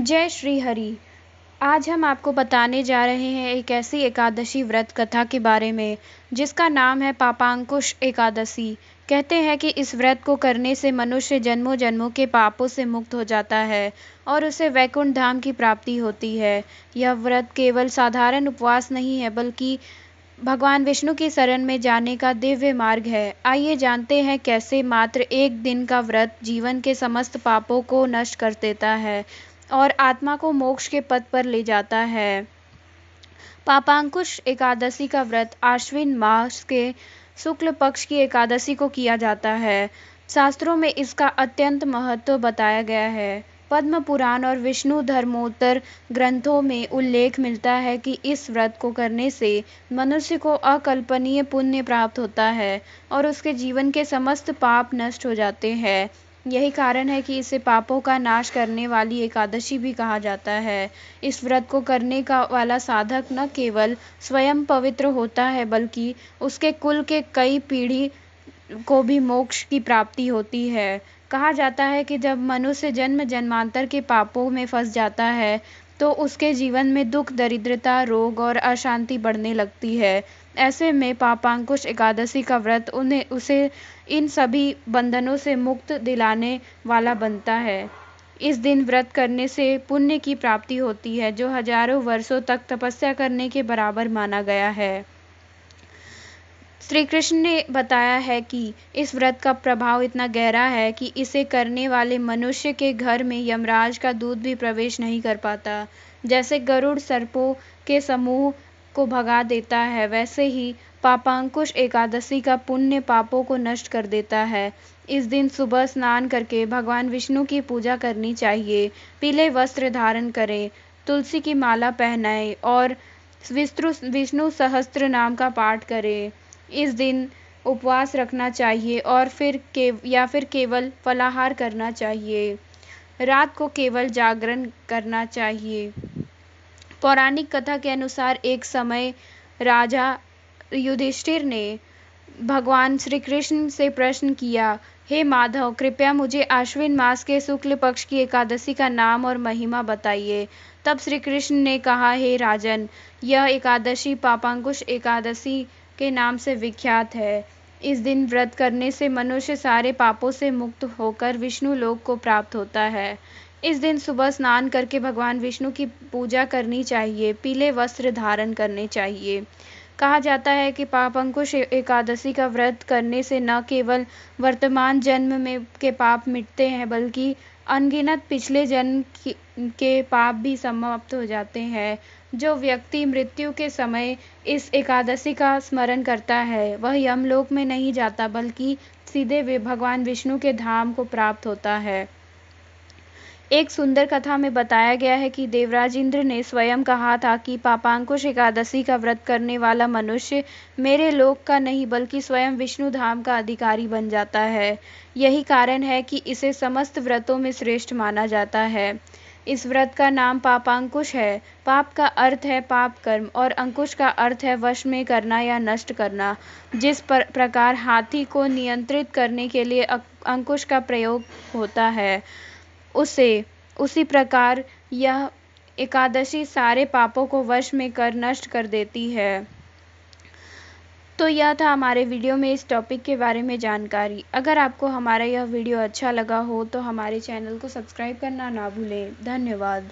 जय श्री हरि। आज हम आपको बताने जा रहे हैं एक ऐसी एकादशी व्रत कथा के बारे में जिसका नाम है पापांकुश एकादशी। कहते हैं कि इस व्रत को करने से मनुष्य जन्मों जन्मों के पापों से मुक्त हो जाता है और उसे वैकुंठ धाम की प्राप्ति होती है। यह व्रत केवल साधारण उपवास नहीं है बल्कि भगवान विष्णु की शरण में जाने का दिव्य मार्ग है। आइए जानते हैं कैसे मात्र एक दिन का व्रत जीवन के समस्त पापों को नष्ट कर देता है और आत्मा को मोक्ष के पथ पर ले जाता है। पापांकुश एकादशी का व्रत आश्विन मास के शुक्ल पक्ष की एकादशी को किया जाता है। शास्त्रों में इसका अत्यंत महत्व बताया गया है। पद्म पुराण और विष्णु धर्मोत्तर ग्रंथों में उल्लेख मिलता है कि इस व्रत को करने से मनुष्य को अकल्पनीय पुण्य प्राप्त होता है और उसके जीवन के समस्त पाप नष्ट हो जाते हैं। यही कारण है कि इसे पापों का नाश करने वाली एकादशी भी कहा जाता है। इस व्रत को करने का वाला साधक न केवल स्वयं पवित्र होता है बल्कि उसके कुल के कई पीढ़ी को भी मोक्ष की प्राप्ति होती है। कहा जाता है कि जब मनुष्य जन्म जन्मांतर के पापों में फंस जाता है तो उसके जीवन में दुख, दरिद्रता, रोग और अशांति बढ़ने लगती है। ऐसे में पापांकुश एकादशी का व्रत उसे इन सभी बंधनों से मुक्त दिलाने वाला बनता है। इस दिन व्रत करने से पुण्य की प्राप्ति होती है जो हजारों वर्षों तक तपस्या करने के बराबर माना गया है। श्री कृष्ण ने बताया है कि इस व्रत का प्रभाव इतना गहरा है कि इसे करने वाले मनुष्य के घर में यमराज का दूत भी प्रवेश नहीं कर पाता। जैसे गरुड़ सर्पों के समूह को भगा देता है, वैसे ही पापांकुश एकादशी का पुण्य पापों को नष्ट कर देता है। इस दिन सुबह स्नान करके भगवान विष्णु की पूजा करनी चाहिए। पीले वस्त्र धारण करें, तुलसी की माला पहनाएं और विष्णु सहस्त्र नाम का पाठ करें। इस दिन उपवास रखना चाहिए और फिर केवल फलाहार करना चाहिए। रात को केवल जागरण करना चाहिए। पौराणिक कथा के अनुसार एक समय राजा युधिष्ठिर ने भगवान श्री कृष्ण से प्रश्न किया, हे माधव, कृपया मुझे आश्विन मास के शुक्ल पक्ष की एकादशी का नाम और महिमा बताइए। तब श्री कृष्ण ने कहा, हे राजन, यह एकादशी पापांकुश एकादशी के नाम से विख्यात है। इस दिन व्रत करने से मनुष्य सारे पापों से मुक्त होकर विष्णु लोक को प्राप्त होता है। इस दिन सुबह स्नान करके भगवान विष्णु की पूजा करनी चाहिए। पीले वस्त्र धारण करने चाहिए। कहा जाता है कि पापांकुश एकादशी का व्रत करने से न केवल वर्तमान जन्म में के पाप मिटते हैं बल्कि अनगिनत पिछले जन्म के पाप भी समाप्त हो जाते हैं। जो व्यक्ति मृत्यु के समय इस एकादशी का स्मरण करता है वह यमलोक में नहीं जाता बल्कि सीधे वे भगवान विष्णु के धाम को प्राप्त होता है। एक सुंदर कथा में बताया गया है कि देवराज इंद्र ने स्वयं कहा था कि पापांकुश एकादशी का व्रत करने वाला मनुष्य मेरे लोक का नहीं बल्कि स्वयं विष्णु धाम का अधिकारी बन जाता है। यही कारण है कि इसे समस्त व्रतों में श्रेष्ठ माना जाता है। इस व्रत का नाम पापांकुश है। पाप का अर्थ है पाप कर्म और अंकुश का अर्थ है वश में करना या नष्ट करना। जिस प्रकार हाथी को नियंत्रित करने के लिए अंकुश का प्रयोग होता है, उसी प्रकार यह एकादशी सारे पापों को वश में कर नष्ट कर देती है। तो यह था हमारे वीडियो में इस टॉपिक के बारे में जानकारी। अगर आपको हमारा यह वीडियो अच्छा लगा हो तो हमारे चैनल को सब्सक्राइब करना ना भूलें। धन्यवाद।